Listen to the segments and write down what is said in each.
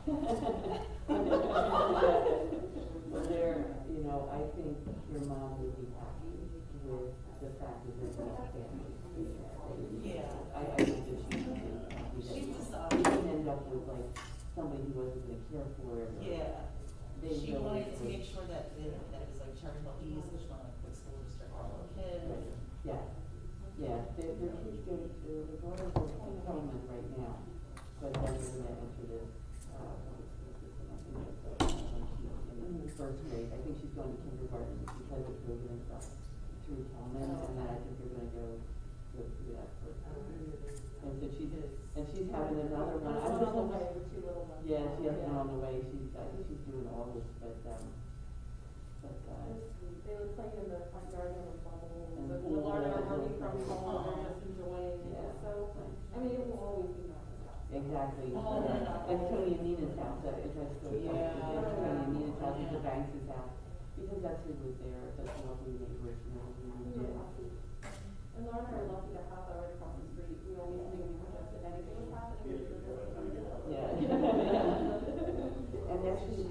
Well, you know, I think your mom would be happy with the fact that there's no family. Yeah. I think that she would be happy. She's She didn't end up with like somebody who wasn't going to care for her. Yeah. She really wanted to make sure that it was like charitable ease, which one like quick school district for all the kids. Yeah. Yeah, their kids go to the girls are in Pullman right now, but then they're going to enter this, in first grade. I think she's going to kindergarten because of COVID and stuff through Pullman, and then I think they're going to go through that first grade. And so she's having another one. I'm on the way with two little ones. Yeah, she has one on the way. I think she's doing all this, but they were playing in the front garden with bubbles, and and pool, Lauren are working from and home, they're just enjoying it. Yeah. So, I mean, it will always be nice. exactly. Oh, And Tony and Nina's house, that's so Yeah. Tony and Nina's house, and the Banks' house, because that's who was there, that's lovely neighbors, you know, who moved in. And Lauren and I are lucky to have that right across the street. We always knew that if anything was happening, we were just going to do it. Yeah. And actually,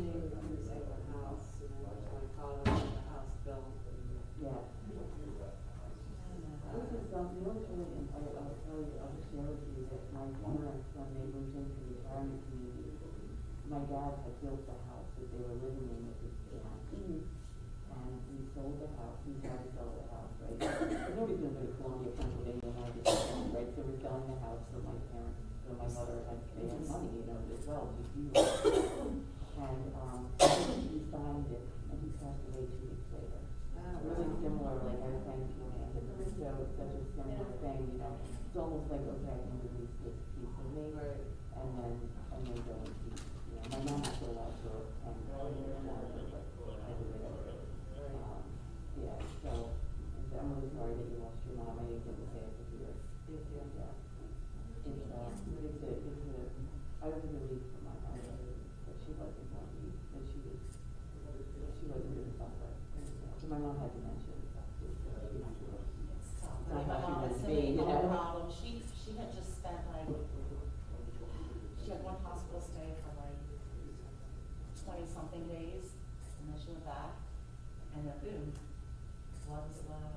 house, and I watched my father the house built. yeah. This is something, you know, it's really, I'll tell you, I'll share with you that my parents, when they moved into the retirement community, my dad had built the house that they were living in with his aunt. And we sold the house, we tried to sell the house, right? Because nobody's gonna go to Columbia, Pennsylvania, and have this house, right? So we're selling the house, so my parents, so my mother had, they had money, you know, as well, to do it. And, he signed it, and he passed away 2 weeks later. Really similar, like I was saying to Amanda, so it's such a similar thing, you know, it's almost like, okay, I can release this piece of me, and then go and see, you know, my mom is still alive, so, and yeah, so I'm really sorry that you lost your mom. I didn't get to say it to hear. I was a relief for my mom, but she wasn't going to be, but she wasn't going to suffer. So my mom had dementia. My mom has similar problem. She had just spent like, she had one hospital stay for like 20-something days, and then she went back, and then boom, blood was low,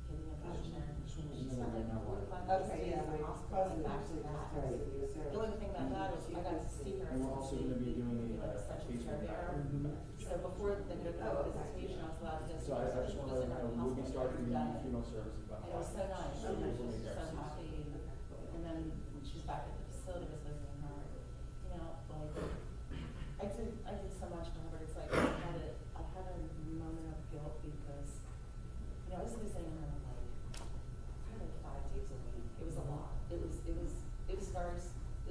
getting infection. She spent like 45 days in the hospital and back to back. The only thing about that is I got to see her. And we're also going to be doing like sexual care there. So before the visitation, I was allowed to. So I just want to let you know, we'll be starting the funeral service about And it was so nice. So She we'll was be there. so happy. And then when she was back at the facility, was visiting her. You know, like I did so much for her, but it's like I had a moment of guilt because I was visiting her like probably 5 days a week. It was a lot. It was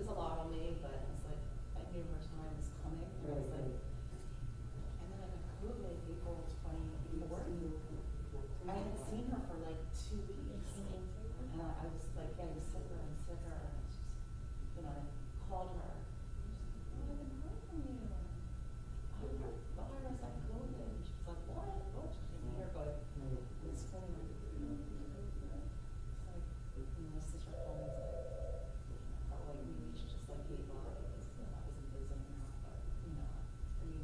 a lot on me, but it was like I knew her time was coming. It was like, and then I got COVID April 24. I hadn't seen her for like 2 weeks, and I was like getting sicker and sicker. And it's just, I called her. What have been heard from you? The virus, I COVID. And she was like, what? Oh, she didn't hear, but it's funny. It's like, my sister called me and said, felt like maybe she just like gave up because I wasn't visiting her, but I mean,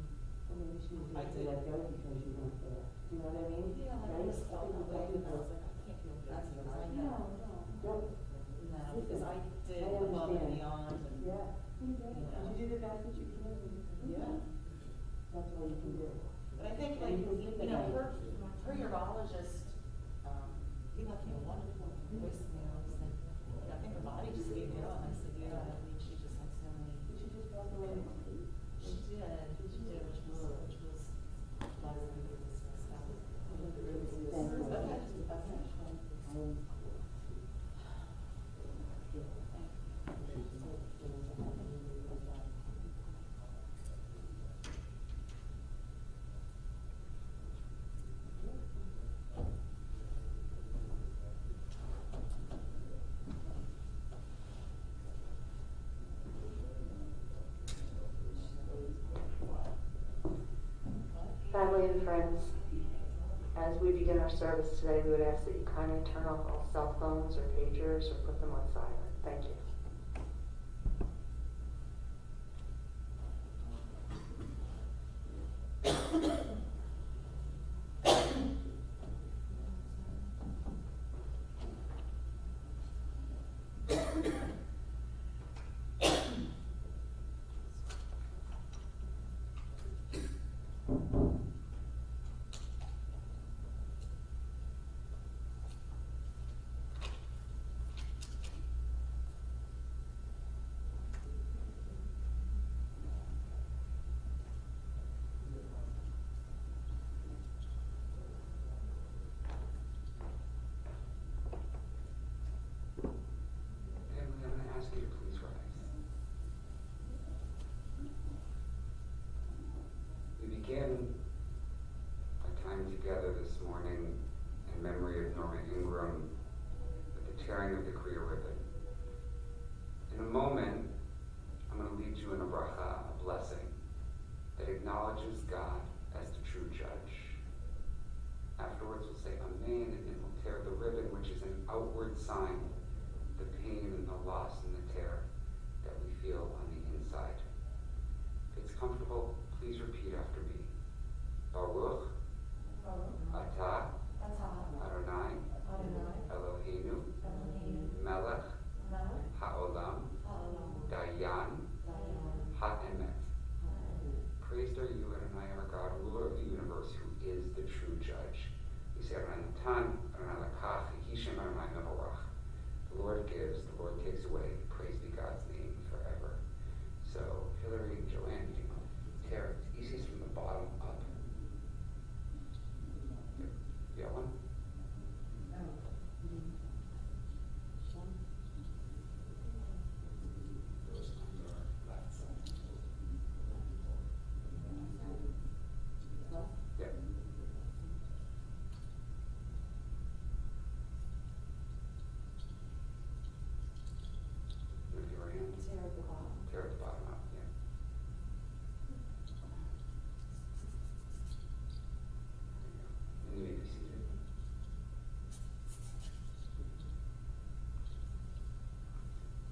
Maybe she was I just did. let go because you weren't there. Do you know what I mean? yeah, like I Right? just felt that way, and I was like, I can't feel guilty because I know. Don't. No, because I did I above and understand. beyond, and Yeah. You did. You know. You do the best that you can. yeah. That's all you can do. But I think like, her urologist, he left me a wonderful voicemail. He said, I think her body just gave it up. I said, yeah, I mean, she just had so many. Did she just walk away? She did, which was pleasant. Family and friends, as we begin our service today, we would ask that you kindly turn off all cell phones or pagers or put them on silent. Thank you.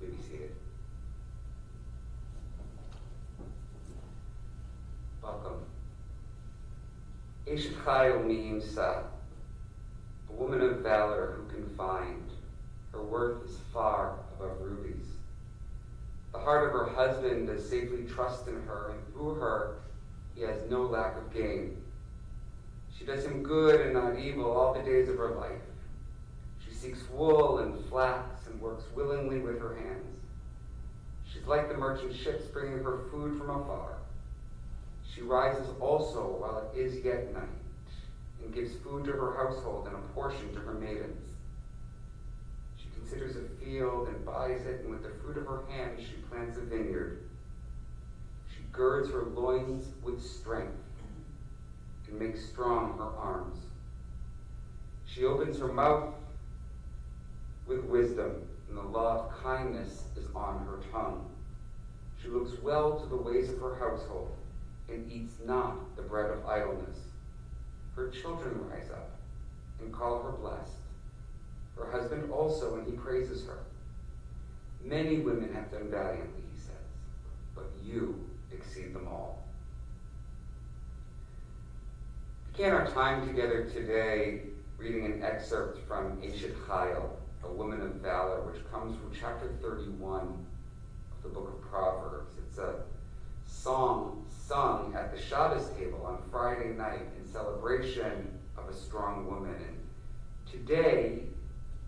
may be seated. Welcome. Eshet Chayil means a woman of valor who can find. Her worth is far above rubies. The heart of her husband does safely trust in her, and through her he has no lack of gain. She does him good and not evil all the days of her life. She seeks wool and flax and works willingly with her hands. She's like the merchant ships bringing her food from afar. She rises also while it is yet night, and gives food to her household and a portion to her maidens. She considers a field and buys it, and with the fruit of her hands she plants a vineyard. She girds her loins with strength and makes strong her arms. She opens her mouth with wisdom, and the law of kindness is on her tongue. She looks well to the ways of her household, and eats not the bread of idleness. Her children rise up and call her blessed. Her husband also, and he praises her. Many women have done valiantly, he says, but you exceed them all. We began our time together today reading an excerpt from Eshet Chayil, a Woman of Valor, which comes from chapter 31 of the book of Proverbs. It's a song sung at the Shabbos table on Friday night in celebration of a strong woman. And today,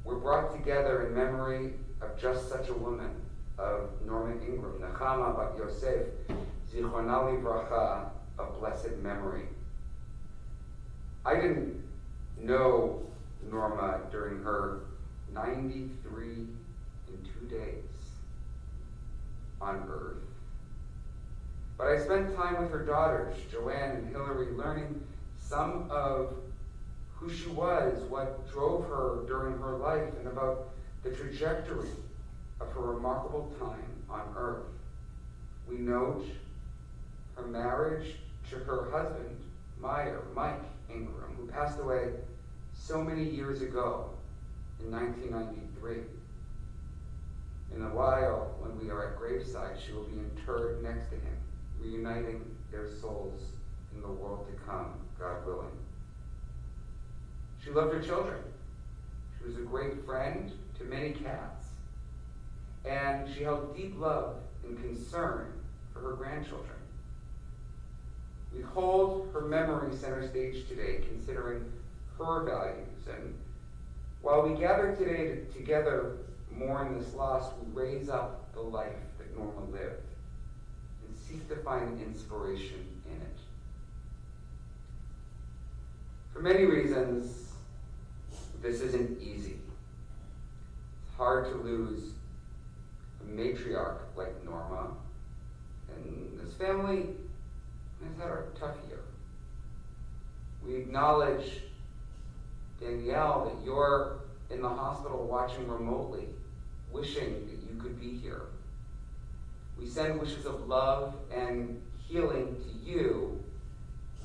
we're brought together in memory of just such a woman, of Norma Ingram, Nechama bat Yosef, Zichrona Livracha, of blessed memory. I didn't know Norma during her 93 and 2 days on earth. But I spent time with her daughters, Joanne and Hillary, learning some of who she was, what drove her during her life, and about the trajectory of her remarkable time on earth. We note her marriage to her husband, Mike Ingram, who passed away so many years ago in 1993. In a while, when we are at graveside, she will be interred next to him, reuniting their souls in the world to come, God willing. She loved her children. She was a great friend to many cats. And she held deep love and concern for her grandchildren. We hold her memory center stage today, considering her values. And while we gather today to together mourn this loss, we raise up the life that Norma lived and seek to find inspiration in it. For many reasons, this isn't easy. It's hard to lose a matriarch like Norma, and this family has had a tough year. We acknowledge, Danielle, that you're in the hospital watching remotely, wishing that you could be here. We send wishes of love and healing to you,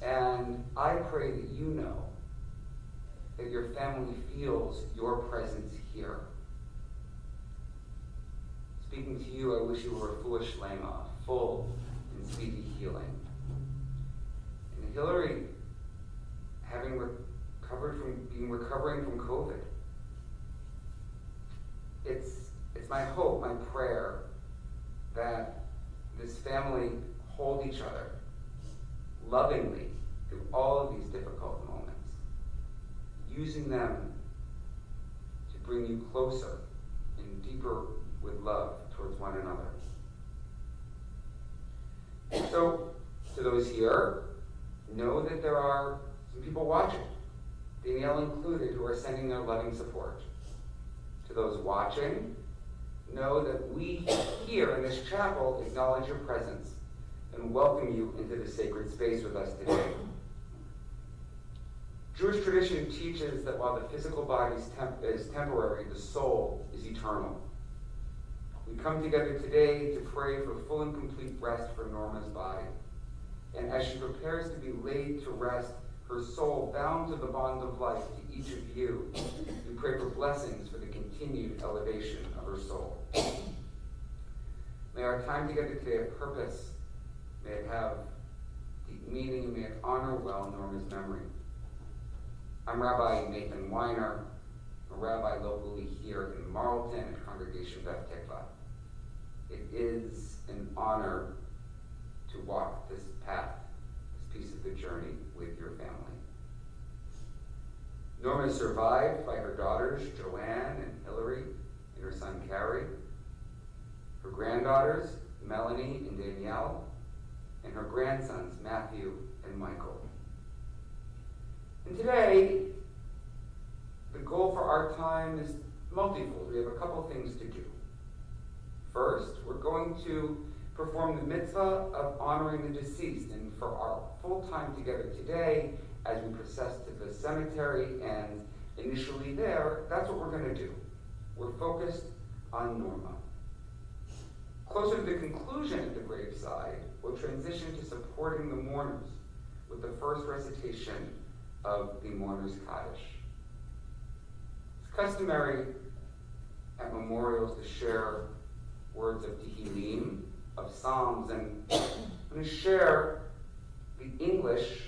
and I pray that you know that your family feels your presence here. Speaking to you, I wish you were a foolish lema, full and speedy healing. And Hillary, recovering from COVID, it's my hope, my prayer, that this family hold each other lovingly through all of these difficult moments, using them to bring you closer and deeper with love towards one another. So, to those here, know that there are some people watching, Danielle included, who are sending their loving support. To those watching, know that we here in this chapel acknowledge your presence and welcome you into the sacred space with us today. Jewish tradition teaches that while the physical body is temporary, the soul is eternal. We come together today to pray for full and complete rest for Norma's body. And as she prepares to be laid to rest, her soul bound to the bond of life to each of you, we pray for blessings for the continued elevation of her soul. our time together today have purpose. May it have deep meaning, and may it honor well Norma's memory. I'm Rabbi Nathan Weiner, a rabbi locally here in Marlton at Congregation Beth Tikva. It is an honor to walk this path, this piece of the journey with your family. Norma is survived by her daughters, Joanne and Hillary, and her son, Carrie, her granddaughters, Melanie and Danielle, and her grandsons, Matthew and Michael. And today, the goal for our time is multifold. We have a couple things to do. First, we're going to perform the mitzvah of honoring the deceased. And for our full time together today, as we process to the cemetery and initially there, that's what we're going to do. We're focused on Norma. Closer to the conclusion at the graveside, we'll transition to supporting the mourners with the first recitation of the Mourner's Kaddish. It's customary at memorials to share words of Tehillim, of Psalms, and I'm going to share the English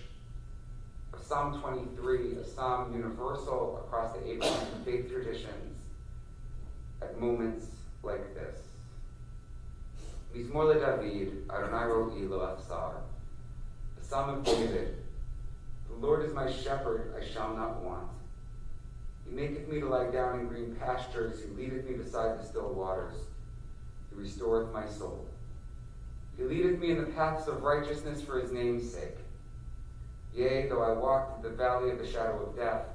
of Psalm 23, a psalm universal across the Abrahamic faith traditions at moments like this. Mizmor LeDavid, Adonai ro'i lo achsar. The Psalm of David. The Lord is my shepherd, I shall not want. He maketh me to lie down in green pastures. He leadeth me beside the still waters. He restoreth my soul. He leadeth me in the paths of righteousness for his name's sake. Yea, though I walk through the valley of the shadow of death,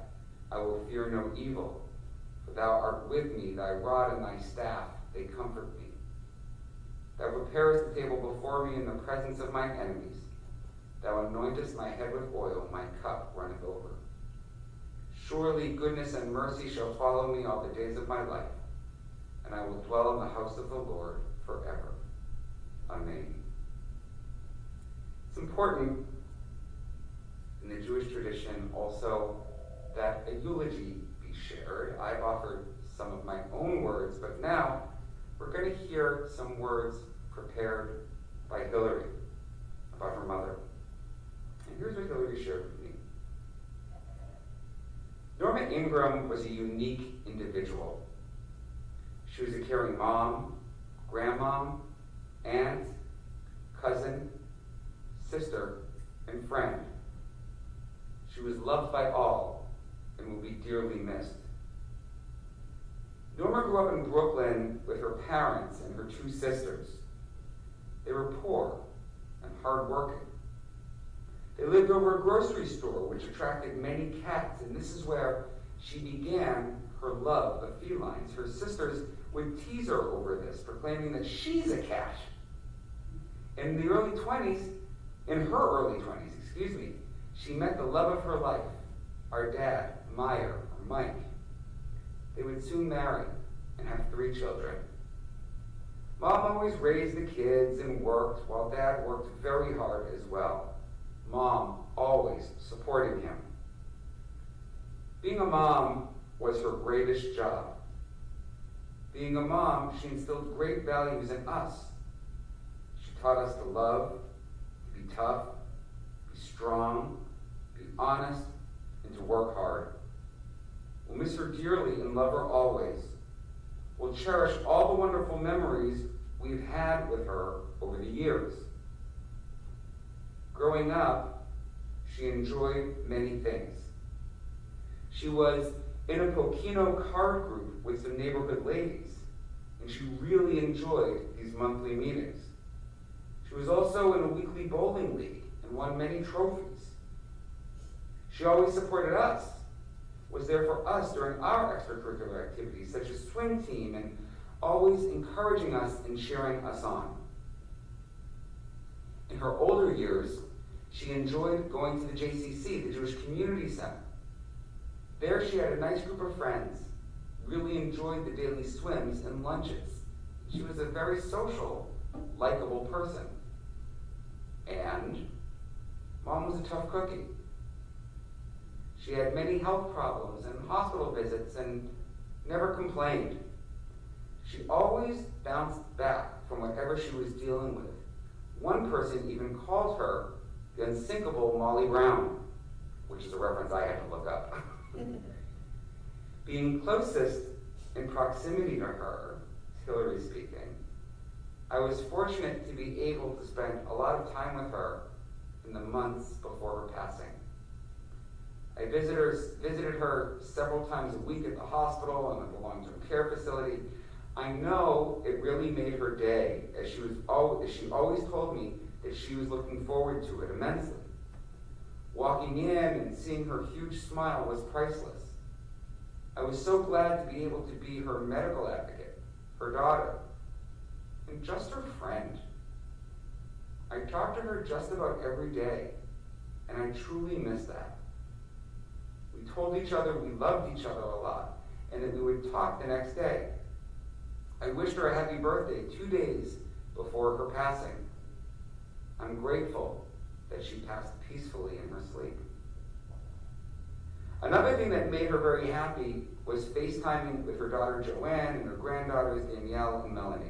I will fear no evil. For thou art with me, thy rod and thy staff, they comfort me. Thou preparest the table before me in the presence of mine enemies. Thou anointest my head with oil, my cup runneth over. Surely goodness and mercy shall follow me all the days of my life, and I will dwell in the house of the Lord forever. Amen. It's important in the Jewish tradition also that a eulogy be shared. I've offered some of my own words, but now we're going to hear some words prepared by Hillary about her mother. And here's what Hillary shared with me. Norma Ingram was a unique individual. She was a caring mom, grandmom, aunt, cousin, sister, and friend. She was loved by all and will be dearly missed. Norma grew up in Brooklyn with her parents and her two sisters. They were poor and hardworking. They lived over a grocery store, which attracted many cats, and this is where she began her love of felines. Her sisters would tease her over this, proclaiming that she's a cat. In her early 20s, she met the love of her life, our dad, Meyer, or Mike. They would soon marry and have 3 children. Mom always raised the kids and worked, while Dad worked very hard as well. Mom always supporting him. Being a mom was her greatest job. Being a mom, she instilled great values in us. She taught us to love, to be tough, be strong, be honest, and to work hard. We'll miss her dearly and love her always. We'll cherish all the wonderful memories we've had with her over the years. Growing up, she enjoyed many things. She was in a Pokino card group with some neighborhood ladies, and she really enjoyed these monthly meetings. She was also in a weekly bowling league and won many trophies. She always supported us, was there for us during our extracurricular activities, such as swim team, and always encouraging us and cheering us on. In her older years, she enjoyed going to the JCC, the Jewish Community Center. There she had a nice group of friends, really enjoyed the daily swims and lunches. She was a very social, likable person. And Mom was a tough cookie. She had many health problems and hospital visits and never complained. She always bounced back from whatever she was dealing with. One person even called her the unsinkable Molly Brown, which is a reference I had to look up. Being closest in proximity to her, Hillary speaking, I was fortunate to be able to spend a lot of time with her in the months before her passing. I visited her several times a week at the hospital and at the long-term care facility. I know it really made her day, as she always told me that she was looking forward to it immensely. Walking in and seeing her huge smile was priceless. I was so glad to be able to be her medical advocate, her daughter, and just her friend. I talked to her just about every day, and I truly miss that. We told each other we loved each other a lot, and that we would talk the next day. I wished her a happy birthday 2 days before her passing. I'm grateful that she passed peacefully in her sleep. Another thing that made her very happy was FaceTiming with her daughter Joanne and her granddaughters Danielle and Melanie.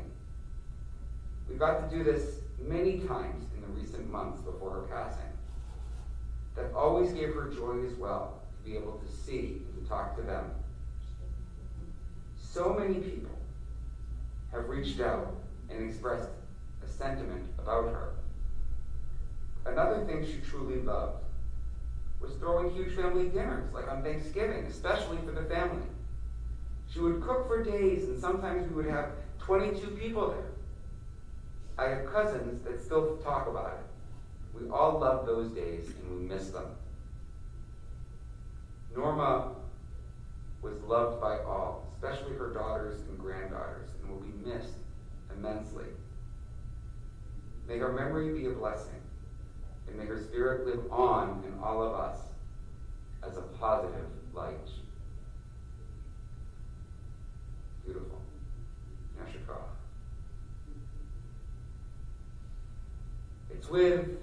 We got to do this many times in the recent months before her passing. That always gave her joy as well, to be able to see and to talk to them. So many people have reached out and expressed a sentiment about her. Another thing she truly loved was throwing huge family dinners, like on Thanksgiving, especially for the family. She would cook for days, and sometimes we would have 22 people there. I have cousins that still talk about it. We all love those days, and we miss them. Norma was loved by all, especially her daughters and granddaughters, and will be missed immensely. May her memory be a blessing, and may her spirit live on in all of us as a positive light. Beautiful. Yashikah. It's with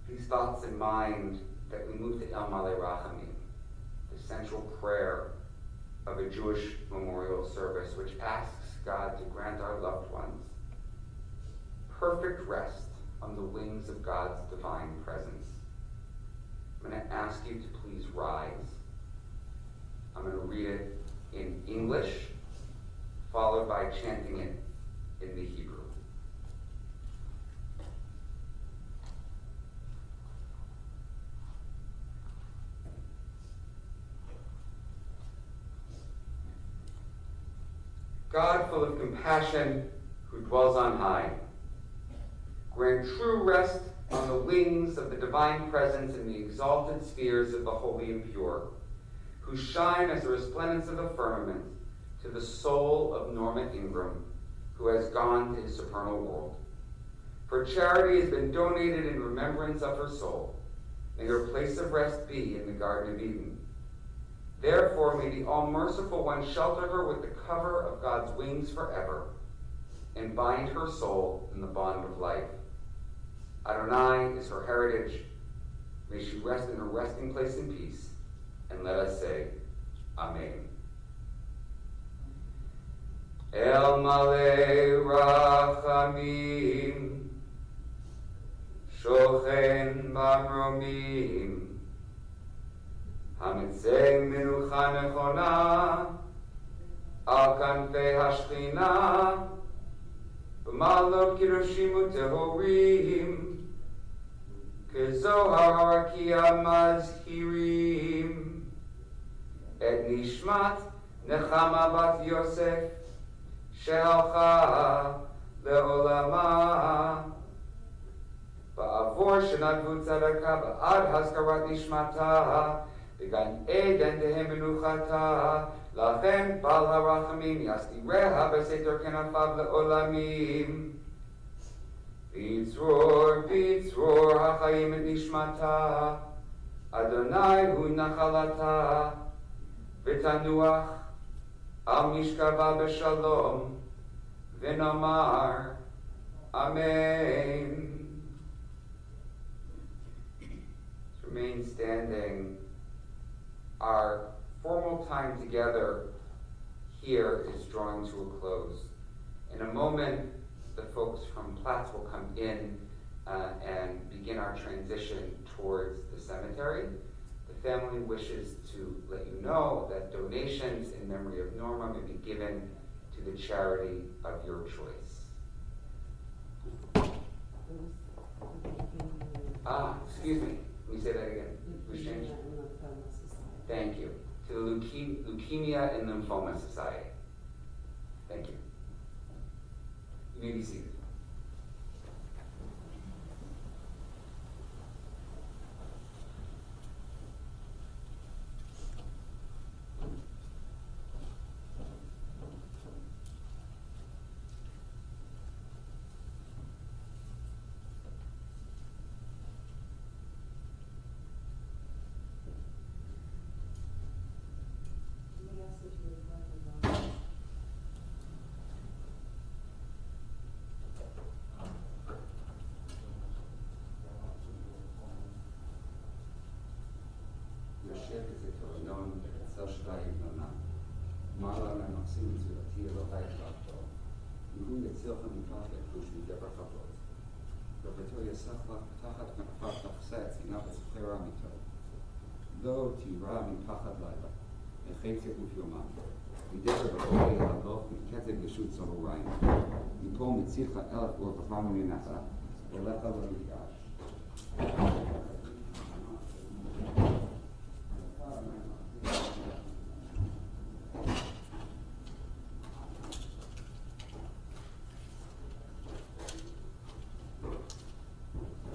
these thoughts in mind that we move to El Malei Rachamim, the central prayer of a Jewish memorial service, which asks God to grant our loved ones perfect rest on the wings of God's divine presence. I'm going to ask you to please rise. I'm going to read it in English, followed by chanting it in the Hebrew. God, full of compassion, who dwells on high, grant true rest on the wings of the divine presence in the exalted spheres of the holy and pure, who shine as the resplendence of the firmament to the soul of Norma Ingram, who has gone to his supernal world. For charity has been donated in remembrance of her soul. May her place of rest be in the Garden of Eden. Therefore, may the all-merciful one shelter her with the cover of God's wings forever, and bind her soul in the bond of life. Adonai is her heritage. May she rest in her resting place in peace. And let us say, Amen. El Malei Rachamim, Shochen Bamromim, Hamitzei Menucha Nechona, Al Kanfei Hashchina, B'malot Kirushim Utehorim, Kezohar Mazhirim, Et Nishmat Nechama Bat Yosef, Shehalcha Le'olama, Ba'avor Shenadvu Tzedakah Ba'ad Haskarat Nishmata, Began Eden Dehem Menuchata, Lachem Bal HaRachamim Yastireha B'Setor Kenafav Le'olamim. Bitzror, Bitzror HaChaim Et Nishmata, Adonai Hu Nachalata, V'tanuach Al Mishkava B'Shalom, V'nomar Amen. Let's remain standing. Our formal time together here is drawing to a close. In a moment, the folks from Platts will come in and begin our transition towards the cemetery. The family wishes to let you know that donations in memory of Norma may be given to the charity of your choice. Excuse me. Let me say that again. Please change. Thank you. To the Leukemia and Lymphoma Society. Thank you. You may be seated. יושב בזיכרונון אצל שתיים נונה. מעלה מהנוקסים סביבתי אלוהי כלפתו. והוא יצילך מכך לכבוש מדבר כבוד. רבתו יסך לך תחת כנפיו תחסה את צנעה וזכרה אמיתו. לא תירא מפחד לילה, מחץ יגוף יומם. מדבר באוהל הלוך מקצב ישות צהריים. מפה מציך אלף אור בחם ממך, ולך לא